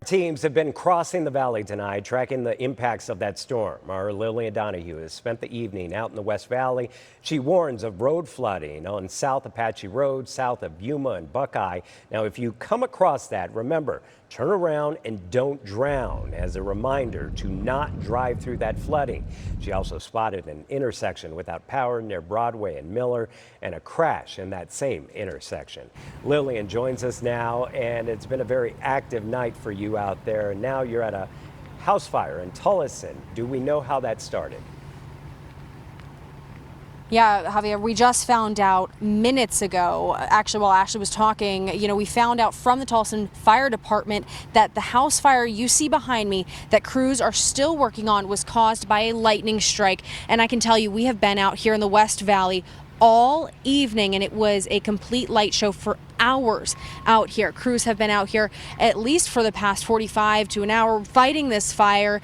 Teams have been crossing the valley tonight, tracking the impacts of that storm. Our Lillian Donahue has spent the evening out in the West Valley. She warns of road flooding on South Apache Road, south of Yuma and Buckeye. Now, if you come across that, remember, turn around and don't drown, as a reminder to not drive through that flooding. She also spotted an intersection without power near Broadway and Miller and a crash in that same intersection. Lillian joins us now, and it's been a very active night for you out there. And now you're at a house fire in Tolleson. Do we know how that started? Yeah, Javier, we just found out minutes ago, actually, while Ashley was talking, we found out from the Tolleson Fire Department that the house fire you see behind me that crews are still working on was caused by a lightning strike. And I can tell you, we have been out here in the West Valley all evening, and it was a complete light show for hours out here. Crews have been out here at least for the past 45 to an hour fighting this fire.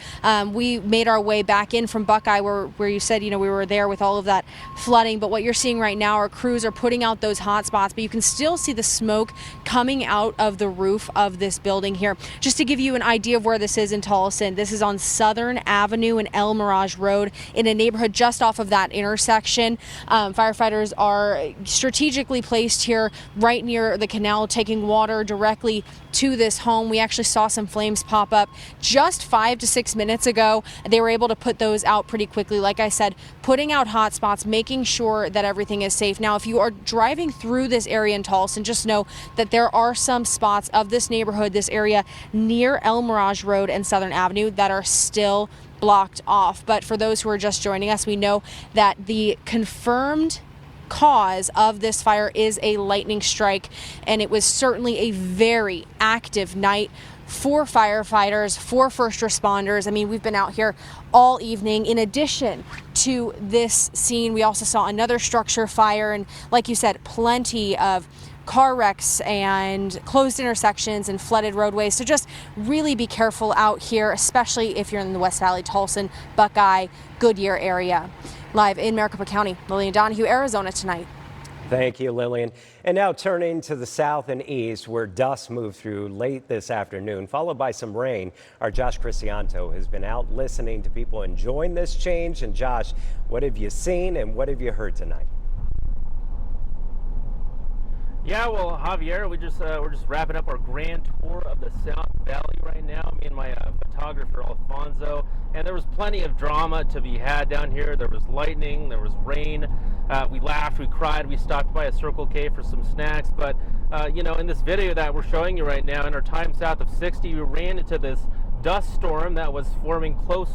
We made our way back in from Buckeye where you said, we were there with all of that flooding. But what you're seeing right now, our crews are putting out those hot spots, but you can still see the smoke coming out of the roof of this building here. Just to give you an idea of where this is in Tolleson, this is on Southern Avenue and El Mirage Road in a neighborhood just off of that intersection. Firefighters are strategically placed here right near the canal, taking water directly to this home. We actually saw some flames pop up just 5 to 6 minutes ago. They were able to put those out pretty quickly. Like I said, putting out hot spots, making sure that everything is safe. Now, if you are driving through this area in Tolleson, just know that there are some spots of this neighborhood, this area near El Mirage Road and Southern Avenue that are still blocked off. But for those who are just joining us, we know that the confirmed cause of this fire is a lightning strike, and it was certainly a very active night for firefighters, for first responders. I mean, we've been out here all evening. In addition to this scene, we also saw another structure fire, and like you said, plenty of car wrecks and closed intersections and flooded roadways. So just really be careful out here, especially if you're in the West Valley, Tolleson, Buckeye, Goodyear area. Live in Maricopa County, Lillian Donahue, Arizona Tonight. Thank you, Lillian. And now turning to the south and east, where dust moved through late this afternoon, followed by some rain. Our Josh Cristianto has been out listening to people enjoying this change. And Josh, what have you seen and what have you heard tonight? Yeah, well, Javier, we're just wrapping up our grand tour of the South Valley right now. Me and my photographer Alfonso, and there was plenty of drama to be had down here. There was lightning, there was rain. We laughed, we cried, we stopped by a Circle K for some snacks. But in this video that we're showing you right now, in our time south of 60, we ran into this dust storm that was forming close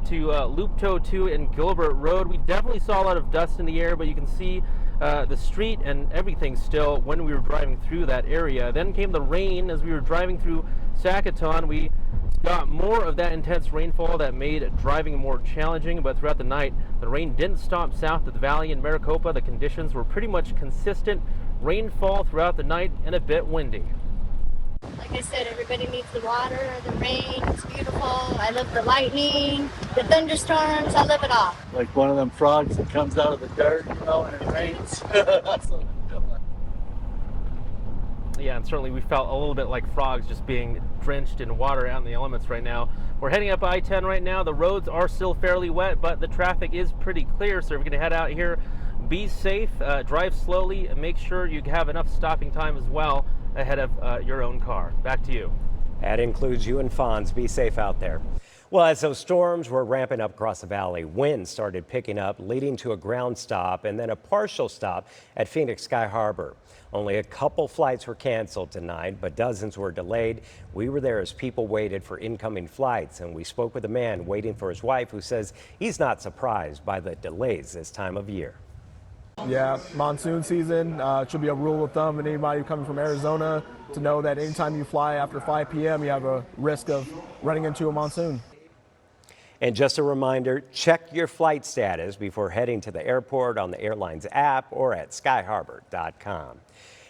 to Looptoe 2 and Gilbert Road. We definitely saw a lot of dust in the air, but you can see the street and everything still when we were driving through that area. Then came the rain as we were driving through Sacaton. We got more of that intense rainfall that made driving more challenging, but throughout the night, the rain didn't stop south of the valley in Maricopa. The conditions were pretty much consistent rainfall throughout the night and a bit windy. Like I said, everybody needs the water, the rain. It's beautiful. I love the lightning, the thunderstorms. I love it all. Like one of them frogs that comes out of the dirt, and it rains. Yeah, and certainly we felt a little bit like frogs just being drenched in water out in the elements right now. We're heading up I-10 right now. The roads are still fairly wet, but the traffic is pretty clear. So if you're going to head out here, be safe, drive slowly, and make sure you have enough stopping time as well ahead of your own car. Back to you. That includes you and Fonz. Be safe out there. Well, as those storms were ramping up across the valley, wind started picking up, leading to a ground stop and then a partial stop at Phoenix Sky Harbor. Only a couple flights were canceled tonight, but dozens were delayed. We were there as people waited for incoming flights, and we spoke with a man waiting for his wife who says he's not surprised by the delays this time of year. Yeah, monsoon season should be a rule of thumb, and anybody coming from Arizona to know that anytime you fly after 5 p.m., you have a risk of running into a monsoon. And just a reminder, check your flight status before heading to the airport on the airline's app or at skyharbor.com.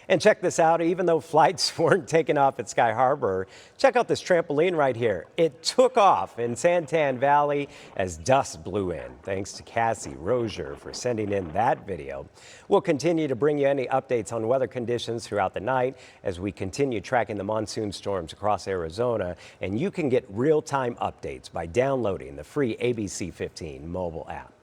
And check this out, even though flights weren't taking off at Sky Harbor, check out this trampoline right here. It took off in Santan Valley as dust blew in. Thanks to Cassie Rozier for sending in that video. We'll continue to bring you any updates on weather conditions throughout the night as we continue tracking the monsoon storms across Arizona. And you can get real-time updates by downloading the free ABC 15 mobile app.